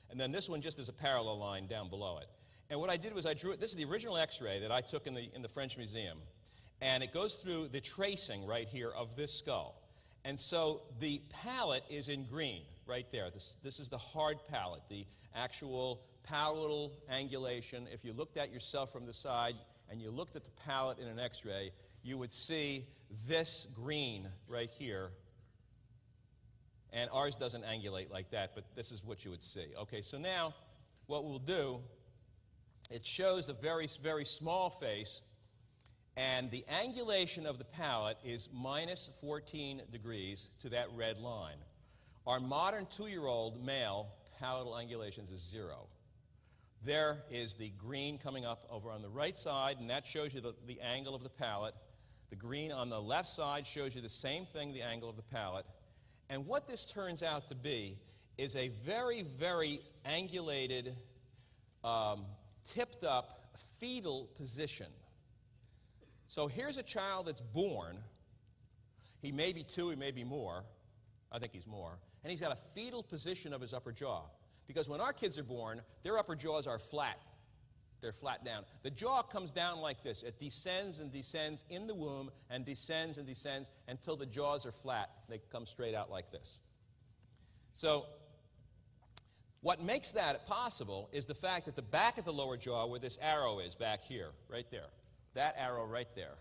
And then this one just is a parallel line down below it. And what I did was I drew it. This is the original X-ray that I took in the French Museum. And it goes through the tracing right here of this skull. And so the palate is in green right there. This is the hard palate, the actual palatal angulation. If you looked at yourself from the side and you looked at the palate in an X-ray, you would see this green right here. And ours doesn't angulate like that, but this is what you would see. Okay, so now what we'll do, it shows a very, very small face, and the angulation of the palate is minus 14 degrees to that red line. Our modern 2-year-old male palatal angulations is 0. There is the green coming up over on the right side, and that shows you the angle of the palate. The green on the left side shows you the same thing, the angle of the palate. And what this turns out to be is a very, very angulated, tipped up fetal position. So here's a child that's born. He may be 2, he may be more. I think he's more. And he's got a fetal position of his upper jaw. Because when our kids are born, their upper jaws are flat. They're flat down. The jaw comes down like this. It descends and descends in the womb and descends until the jaws are flat. They come straight out like this. So what makes that possible is the fact that the back of the lower jaw, where this arrow is back here, right there, that arrow right there,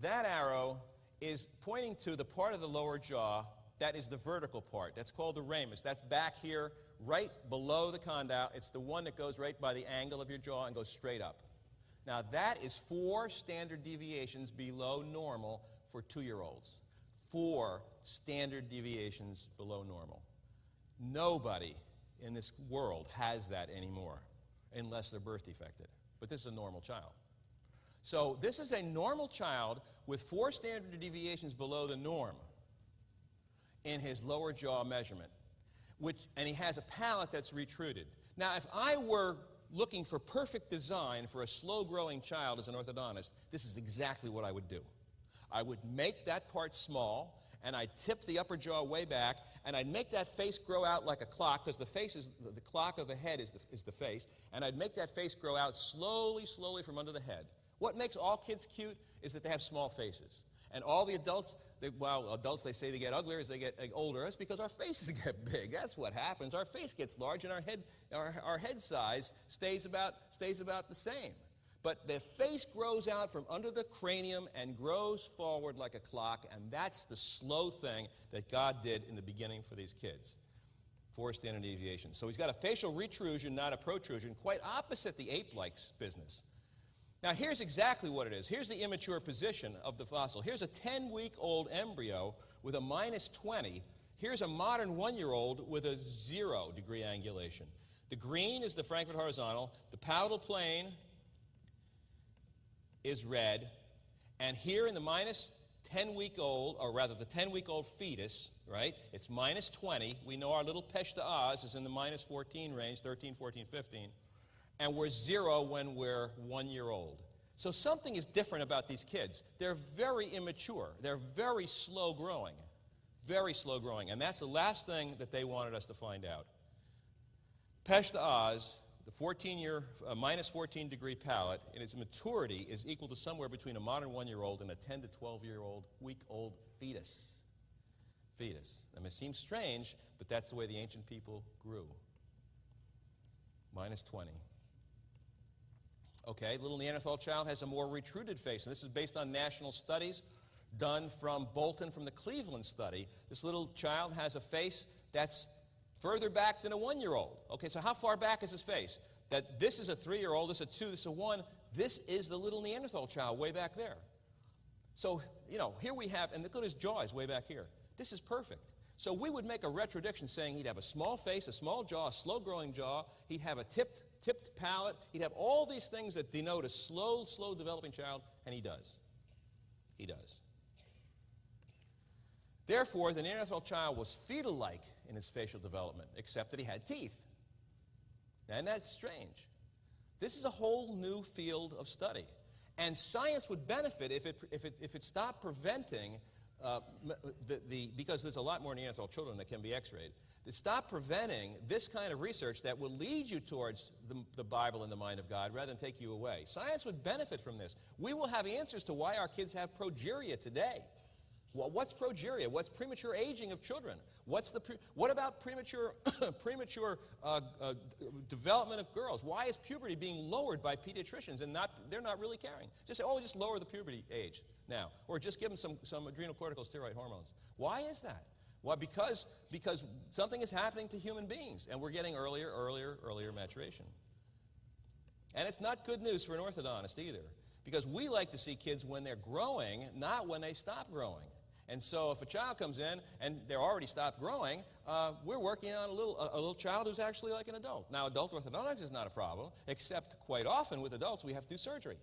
that arrow is pointing to the part of the lower jaw that is the vertical part. That's called the ramus. That's back here, right below the condyle. It's the one that goes right by the angle of your jaw and goes straight up. Now, that is 4 standard deviations below normal for 2-year-olds. 4 standard deviations below normal. Nobody in this world has that anymore, unless they're birth defected. But this is a normal child. So this is a normal child with 4 standard deviations below the norm in his lower jaw measurement, and he has a palate that's retruded. Now, if I were looking for perfect design for a slow-growing child as an orthodontist, this is exactly what I would do. I would make that part small, and I'd tip the upper jaw way back, and I'd make that face grow out like a clock, because the face is the clock of the head is the face, and I'd make that face grow out slowly from under the head. What makes all kids cute is that they have small faces. And all the adults, adults, they say they get uglier as they get older. That's because our faces get big. That's what happens. Our face gets large, and our head size stays about the same. But the face grows out from under the cranium and grows forward like a clock, and that's the slow thing that God did in the beginning for these kids. 4 standard deviations. So he's got a facial retrusion, not a protrusion, quite opposite the ape-like business. Now, here's exactly what it is. Here's the immature position of the fossil. Here's a 10-week-old embryo with a -20. Here's a modern 1-year-old with a 0-degree angulation. The green is the Frankfurt horizontal. The palatal plane is red. And here in the -10-week-old, or rather the 10-week-old fetus, right, it's -20. We know our little Pech de Oz is in the -14 range, 13, 14, 15. And we're 0 when we're 1 year old. So something is different about these kids. They're very immature. They're very slow growing. Very slow growing. And that's the last thing that they wanted us to find out. Pech de Oz, the -14-degree palate, in its maturity is equal to somewhere between a modern 1-year-old and a 10 to 12-year-old week-old fetus. Fetus. I mean, it seems strange, but that's the way the ancient people grew. -20. Okay, little Neanderthal child has a more retruded face, and this is based on national studies done from Bolton from the Cleveland study. This little child has a face that's further back than a 1-year-old. Okay, so how far back is his face? That this is a 3-year-old, this is a 2, this is a 1. This is the little Neanderthal child way back there. So, here we have, and look at his jaw is way back here. This is perfect. So we would make a retrodiction saying he'd have a small face, a small jaw, a slow-growing jaw. He'd have a tipped palate. He'd have all these things that denote a slow developing child, and he does. He does. Therefore, the Neanderthal child was fetal-like in his facial development, except that he had teeth. And that's strange. This is a whole new field of study. And science would benefit if it stopped preventing because there's a lot more Neanderthal children that can be x-rayed, to stop preventing this kind of research that will lead you towards the Bible and the mind of God rather than take you away. Science would benefit from this. We will have answers to why our kids have progeria today. Well, what's progeria? What's premature aging of children? What about premature development of girls? Why is puberty being lowered by pediatricians and they're not really caring? Just say, just lower the puberty age now, or just give them some adrenocorticosteroid hormones. Why is that? Well, because something is happening to human beings, and we're getting earlier maturation. And it's not good news for an orthodontist either, because we like to see kids when they're growing, not when they stop growing. And so if a child comes in and they're already stopped growing, we're working on a little child who's actually like an adult. Now, adult orthodontics is not a problem, except quite often with adults we have to do surgery.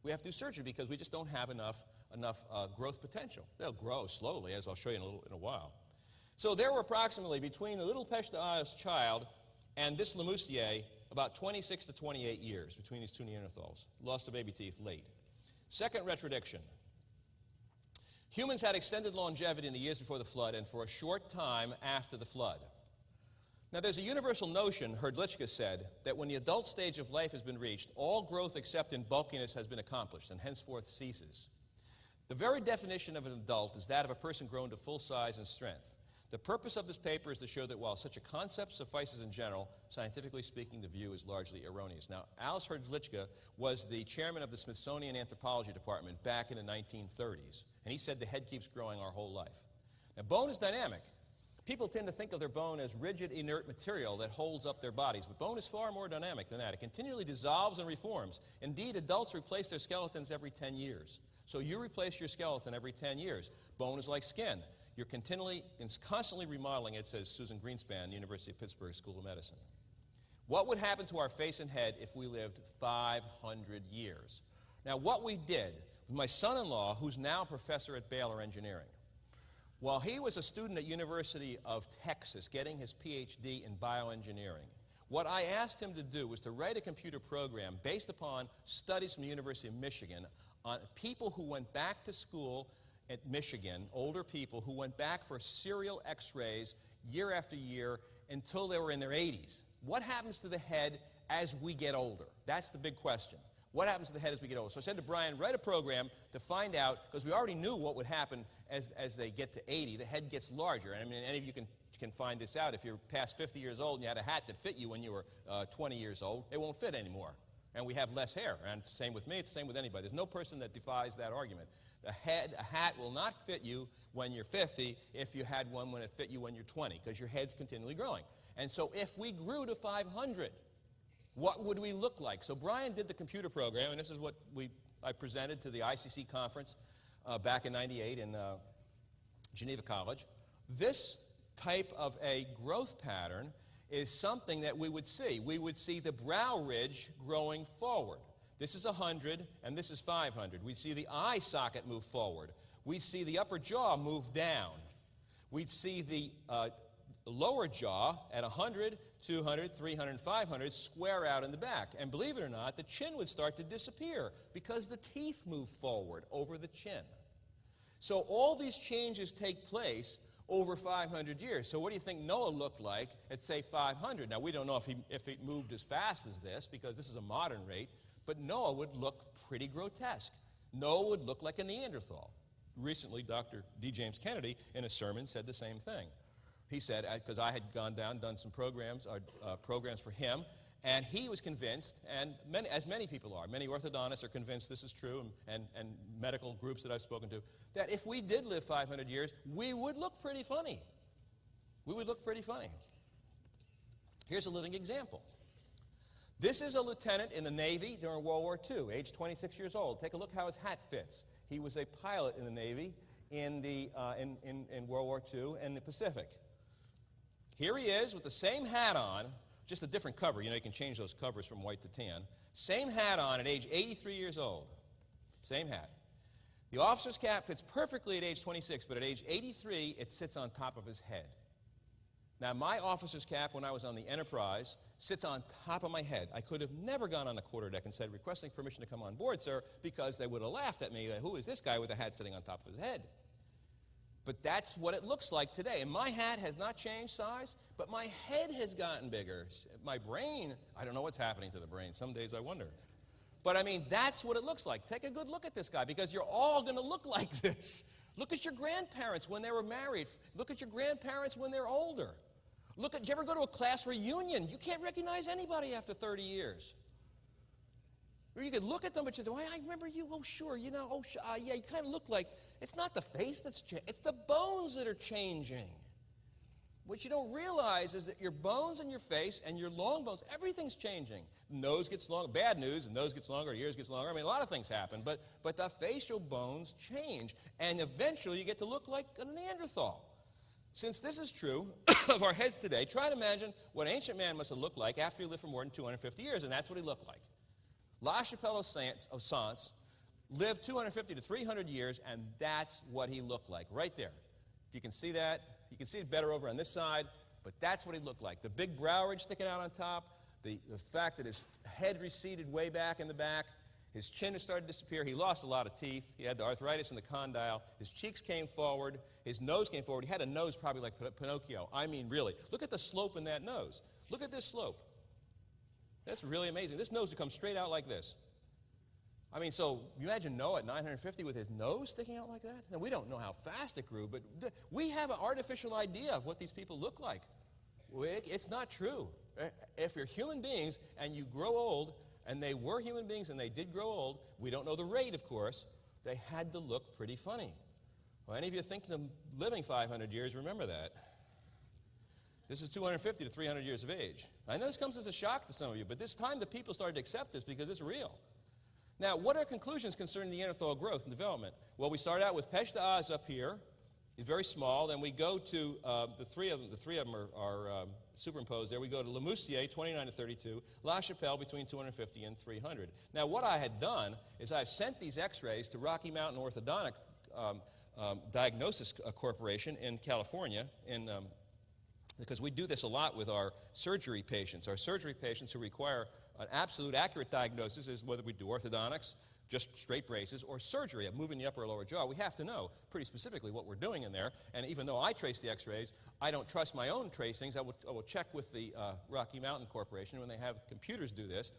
We have to do surgery because we just don't have enough growth potential. They'll grow slowly, as I'll show you in a while. So there were approximately, between the little Pech d'Oeil's child and this Lemoussier, about 26 to 28 years between these two Neanderthals. Lost the baby teeth late. Second retrodiction. Humans had extended longevity in the years before the flood and for a short time after the flood. Now, there's a universal notion, Hrdlicka said, that when the adult stage of life has been reached, all growth except in bulkiness has been accomplished and henceforth ceases. The very definition of an adult is that of a person grown to full size and strength. The purpose of this paper is to show that while such a concept suffices in general, scientifically speaking, the view is largely erroneous. Now, Alice Hrdlicka was the chairman of the Smithsonian Anthropology Department back in the 1930s, and he said the head keeps growing our whole life. Now, bone is dynamic. People tend to think of their bone as rigid, inert material that holds up their bodies, but bone is far more dynamic than that. It continually dissolves and reforms. Indeed, adults replace their skeletons every 10 years. So you replace your skeleton every 10 years. Bone is like skin. You're constantly remodeling it, says Susan Greenspan, University of Pittsburgh School of Medicine. What would happen to our face and head if we lived 500 years? Now, what we did, my son-in-law, who's now a professor at Baylor Engineering, while he was a student at University of Texas getting his PhD in bioengineering, what I asked him to do was to write a computer program based upon studies from the University of Michigan on people who went back to school at Michigan, older people who went back for serial x-rays year after year until they were in their 80s. What happens to the head as we get older? That's the big question. What happens to the head as we get older? So I said to Brian, write a program to find out, because we already knew what would happen as they get to 80. The head gets larger. And I mean, any of you can find this out. If you're past 50 years old and you had a hat that fit you when you were 20 years old, it won't fit anymore. And we have less hair. And it's the same with me. It's the same with anybody. There's no person that defies that argument. A hat will not fit you when you're 50 if you had one when it fit you when you're 20, because your head's continually growing. And so if we grew to 500, what would we look like? So Brian did the computer program, and this is what I presented to the ICC conference back in '98 in Geneva College. This type of a growth pattern is something that we would see. We would see the brow ridge growing forward. This is 100, and this is 500. We see the eye socket move forward. We see the upper jaw move down. We'd see the lower jaw at 100, 200, 300, and 500 square out in the back. And believe it or not, the chin would start to disappear because the teeth move forward over the chin. So all these changes take place over 500 years. So what do you think Noah looked like at, say, 500? Now, we don't know if he moved as fast as this, because this is a modern rate, but Noah would look pretty grotesque. Noah would look like a Neanderthal. Recently, Dr. D. James Kennedy, in a sermon, said the same thing. He said, because I had gone down, done some programs for him, and he was convinced, and as many people are, many orthodontists are convinced this is true, and medical groups that I've spoken to, that if we did live 500 years, we would look pretty funny. We would look pretty funny. Here's a living example. This is a lieutenant in the Navy during World War II, age 26 years old. Take a look how his hat fits. He was a pilot in the Navy in World War II in the Pacific. Here he is with the same hat on, just a different cover. You know, you can change those covers from white to tan. Same hat on at age 83 years old. Same hat. The officer's cap fits perfectly at age 26, but at age 83, it sits on top of his head. Now, my officer's cap when I was on the Enterprise sits on top of my head. I could have never gone on the quarterdeck and said, requesting permission to come on board, sir, because they would have laughed at me. Who is this guy with a hat sitting on top of his head? But that's what it looks like today. And my hat has not changed size, but my head has gotten bigger. My brain, I don't know what's happening to the brain. Some days I wonder. But I mean, that's what it looks like. Take a good look at this guy, because you're all going to look like this. Look at your grandparents when they were married. Look at your grandparents when they're older. Did you ever go to a class reunion? You can't recognize anybody after 30 years. Or you could look at them, but you say, well, I remember you. Oh, sure, you know, yeah, you kind of look like, it's not the face that's changing. It's the bones that are changing. What you don't realize is that your bones in your face and your long bones, everything's changing. The nose gets longer, bad news, the nose gets longer, the ears gets longer. I mean, a lot of things happen, but the facial bones change, and eventually you get to look like a Neanderthal. Since this is true of our heads today, try to imagine what ancient man must have looked like after he lived for more than 250 years, and that's what he looked like. La Chapelle of Sens lived 250 to 300 years, and that's what he looked like, right there. If you can see that, you can see it better over on this side, but that's what he looked like. The big brow ridge sticking out on top, the fact that his head receded way back in the back, his chin has started to disappear. He lost a lot of teeth. He had the arthritis in the condyle. His cheeks came forward. His nose came forward. He had a nose probably like Pinocchio. I mean, really. Look at the slope in that nose. Look at this slope. That's really amazing. This nose would come straight out like this. I mean, so you imagine Noah at 950 with his nose sticking out like that? Now, we don't know how fast it grew, but we have an artificial idea of what these people look like. It's not true. If you're human beings and you grow old, and they were human beings and they did grow old, we don't know the rate, of course, they had to look pretty funny. Well, any of you thinking of living 500 years, remember that. This is 250 to 300 years of age. I know this comes as a shock to some of you, but this time the people started to accept this because it's real. Now, what are conclusions concerning Neanderthal growth and development? Well, we start out with Pech d'Oz up here. It's very small. Then we go to the three of them are superimposed there. We go to Le Moussier, 29 to 32, La Chapelle between 250 and 300. Now, what I had done is I've sent these x-rays to Rocky Mountain Orthodontic Diagnosis Corporation in California, because we do this a lot with our surgery patients. Our surgery patients who require an absolute accurate diagnosis is whether we do orthodontics, just straight braces, or surgery of moving the upper or lower jaw. We have to know pretty specifically what we're doing in there. And even though I trace the x-rays, I don't trust my own tracings. I will check with the Rocky Mountain Corporation when they have computers do this.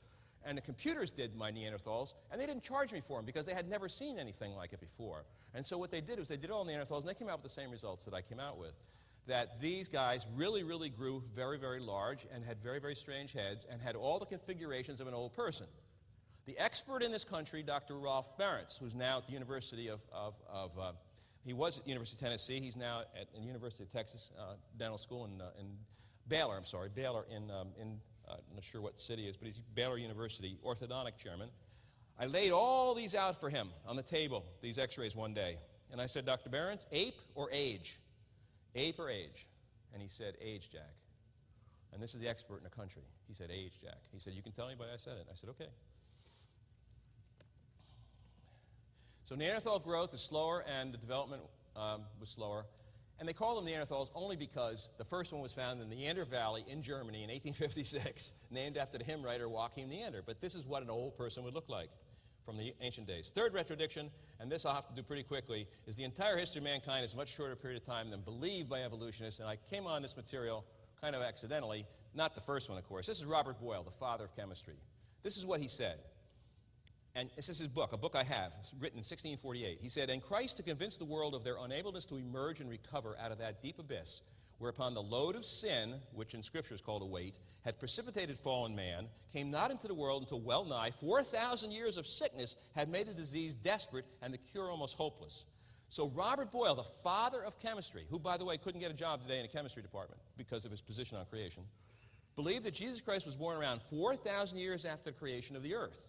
And the computers did my Neanderthals, and they didn't charge me for them because they had never seen anything like it before. And so what they did was they did all Neanderthals, and they came out with the same results that I came out with. That these guys really, really grew very, very large and had very, very strange heads and had all the configurations of an old person. The expert in this country, Dr. Rolf Barentz, who's now at the University he was at the University of Tennessee. He's now at the University of Texas Dental School in Baylor. Baylor I'm not sure what city it is, but he's Baylor University orthodontic chairman. I laid all these out for him on the table, these x-rays one day. And I said, Dr. Barentz, ape or age? Ape or age? And he said, age, Jack. And this is the expert in the country. He said, age, Jack. He said, you can tell anybody I said it. I said, okay. So Neanderthal growth is slower and the development was slower. And they call them Neanderthals only because the first one was found in the Neander Valley in Germany in 1856, named after the hymn writer Joachim Neander. But this is what an old person would look like from the ancient days. Third retrodiction, and this I'll have to do pretty quickly, is the entire history of mankind is a much shorter period of time than believed by evolutionists. And I came on this material kind of accidentally, not the first one, of course. This is Robert Boyle, the father of chemistry. This is what he said. And this is his book, a book I have, written in 1648. He said, "And Christ, to convince the world of their unableness to emerge and recover out of that deep abyss, whereupon the load of sin, which in Scripture is called a weight, had precipitated fallen man, came not into the world until well nigh 4,000 years of sickness had made the disease desperate and the cure almost hopeless." So Robert Boyle, the father of chemistry, who, by the way, couldn't get a job today in a chemistry department because of his position on creation, believed that Jesus Christ was born around 4,000 years after the creation of the earth.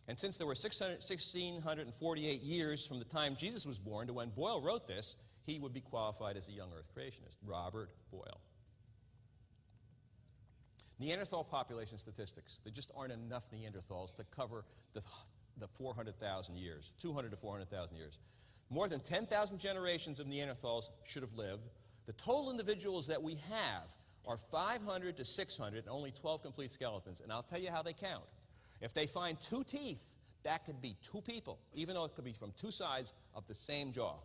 And since there were 1,648 years from the time Jesus was born to when Boyle wrote this, he would be qualified as a young earth creationist, Robert Boyle. Neanderthal population statistics. There just aren't enough Neanderthals to cover the 400,000 years, 200 to 400,000 years. More than 10,000 generations of Neanderthals should have lived. The total individuals that we have are 500 to 600 and only 12 complete skeletons. And I'll tell you how they count. If they find 2 teeth, that could be 2 people, even though it could be from 2 sides of the same jaw.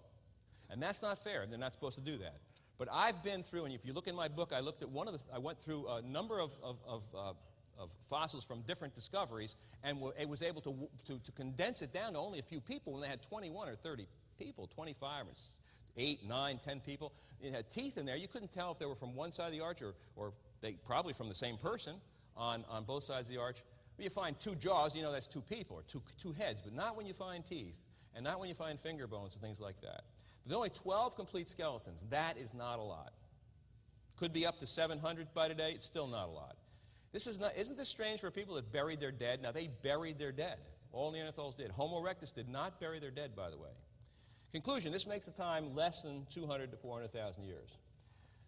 And that's not fair. They're not supposed to do that. But I've been through, and if you look in my book, I went through a number of fossils from different discoveries, and it was able to condense it down to only a few people when they had 21 or 30 people, 25 or 8, 9, 10 people. It had teeth in there. You couldn't tell if they were from one side of the arch or they probably from the same person on both sides of the arch. When you find 2 jaws, you know that's 2 people, or two heads, but not when you find teeth, and not when you find finger bones and things like that. There's only 12 complete skeletons. That is not a lot. Could be up to 700 by today. It's still not a lot. Isn't this strange for people that buried their dead? Now, they buried their dead. All Neanderthals did. Homo erectus did not bury their dead, by the way. Conclusion, this makes the time less than 200 to 400,000 years.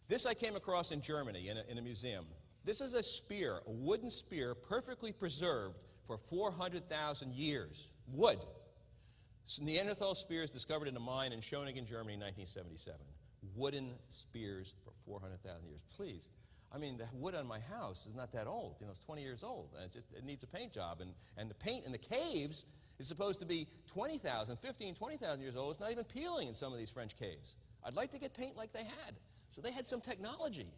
This I came across in Germany in a museum. This is a spear, a wooden spear, perfectly preserved for 400,000 years. Wood. Neanderthal spears discovered in a mine in Schoningen, Germany in 1977. Wooden spears for 400,000 years. Please. I mean, the wood on my house is not that old. You know, it's 20 years old. And it needs a paint job. And the paint in the caves is supposed to be 20,000, 15, 20,000 years old. It's not even peeling in some of these French caves. I'd like to get paint like they had. So they had some technology.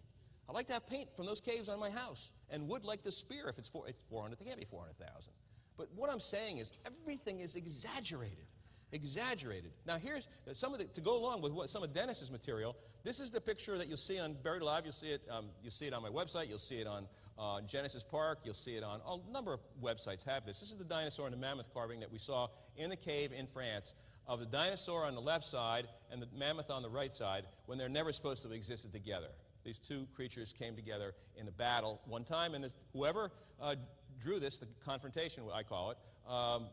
I'd like to have paint from those caves on my house. And wood like this spear, if it's 400, it can't be 400,000. But what I'm saying is everything is exaggerated. Exaggerated. Now here's some of to go along with some of Dennis's material. This is the picture that you'll see on Buried Alive. You'll see it on my website. You'll see it on Genesis Park. You'll see it on a number of websites have this. This is the dinosaur and the mammoth carving that we saw in the cave in France of the dinosaur on the left side and the mammoth on the right side when they're never supposed to have existed together. These two creatures came together in a battle one time, and whoever drew this, the confrontation, I call it,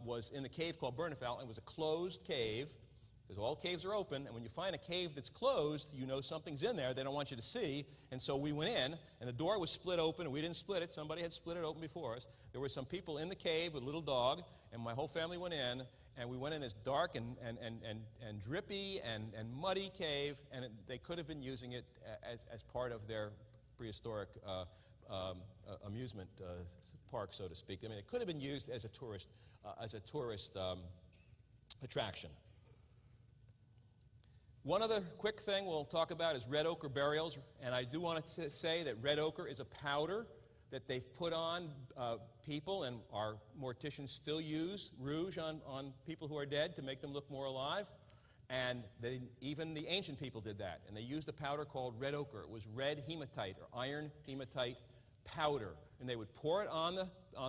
was in the cave called Bernafal, and it was a closed cave, because all caves are open, and when you find a cave that's closed, you know something's in there they don't want you to see, and so we went in, and the door was split open, and we didn't split it, somebody had split it open before us. There were some people in the cave with a little dog, and my whole family went in, and we went in this dark and drippy and muddy cave, and they could have been using it as part of their prehistoric amusement park, so to speak. I mean, it could have been used as a tourist attraction. One other quick thing we'll talk about is red ochre burials, and I do want to say that red ochre is a powder that they've put on people, and our morticians still use rouge on people who are dead to make them look more alive. And even the ancient people did that, and they used a powder called red ochre. It was red hematite or iron hematite powder, and they would pour it on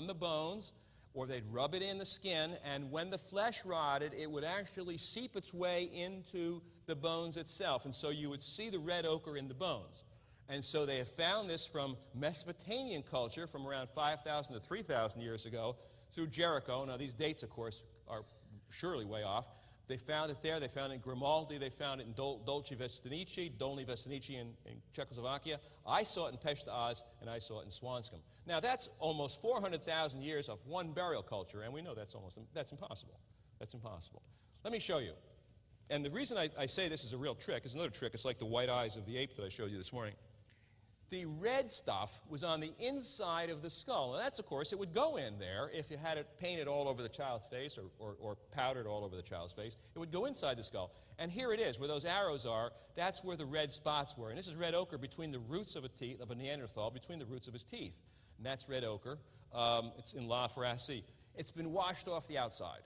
the bones, or they'd rub it in the skin, and when the flesh rotted, it would actually seep its way into the bones itself, and so you would see the red ochre in the bones. And so they have found this from Mesopotamian culture from around 5,000 to 3,000 years ago through Jericho. Now, these dates, of course, are surely way off. They found it there. They found it in Grimaldi. They found it in Dolní Věstonice in Czechoslovakia. I saw it in Peshta Oz, and I saw it in Swanscombe. Now, that's almost 400,000 years of one burial culture, and we know that's impossible. That's impossible. Let me show you. And the reason I say this is a real trick is another trick. It's like the white eyes of the ape that I showed you this morning. The red stuff was on the inside of the skull. And that's, of course, it would go in there if you had it painted all over the child's face or powdered all over the child's face. It would go inside the skull. And here it is, where those arrows are. That's where the red spots were. And this is red ochre between the roots of a Neanderthal, between the roots of his teeth. And that's red ochre. It's in La Faracie. It's been washed off the outside.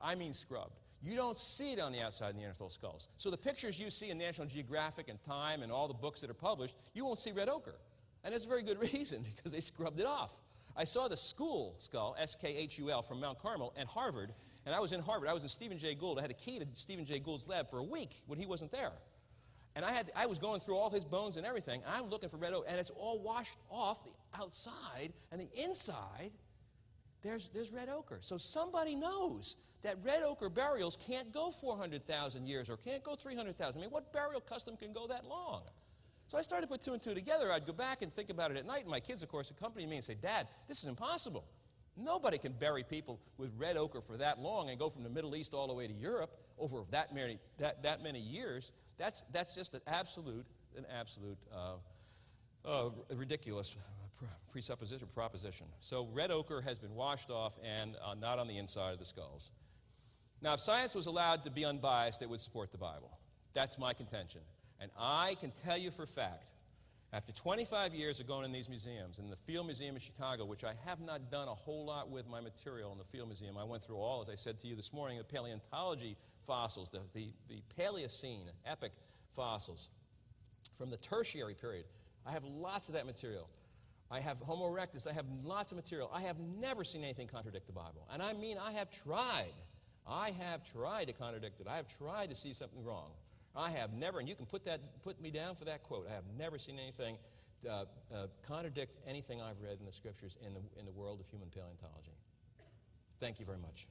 I mean scrubbed. You don't see it on the outside of Neanderthal skulls. So the pictures you see in National Geographic and Time and all the books that are published, you won't see red ochre. And there's a very good reason, because they scrubbed it off. I saw the school skull, SKHUL, from Mount Carmel at Harvard, and I was in Harvard. I was in Stephen Jay Gould. I had a key to Stephen Jay Gould's lab for a week when he wasn't there. And I was going through all his bones and everything, and I'm looking for red ochre, and it's all washed off the outside, and the inside, there's red ochre. So somebody knows that red ochre burials can't go 400,000 years or can't go 300,000. I mean, what burial custom can go that long? So I started to put two and two together. I'd go back and think about it at night, and my kids, of course, accompany me and say, Dad, this is impossible. Nobody can bury people with red ochre for that long and go from the Middle East all the way to Europe over that many years. That's just an absolute ridiculous presupposition, proposition. So red ochre has been washed off and not on the inside of the skulls. Now, if science was allowed to be unbiased, it would support the Bible. That's my contention. And I can tell you for a fact, after 25 years of going in these museums, in the Field Museum in Chicago, which I have not done a whole lot with my material in the Field Museum, I went through all, as I said to you this morning, the paleontology fossils, the Paleocene, epic fossils from the tertiary period. I have lots of that material. I have Homo erectus. I have lots of material. I have never seen anything contradict the Bible. And I mean, I have tried. I have tried to contradict it. I have tried to see something wrong. I have never, and you can put me down for that quote, I have never seen anything contradict anything I've read in the scriptures in the world of human paleontology. Thank you very much.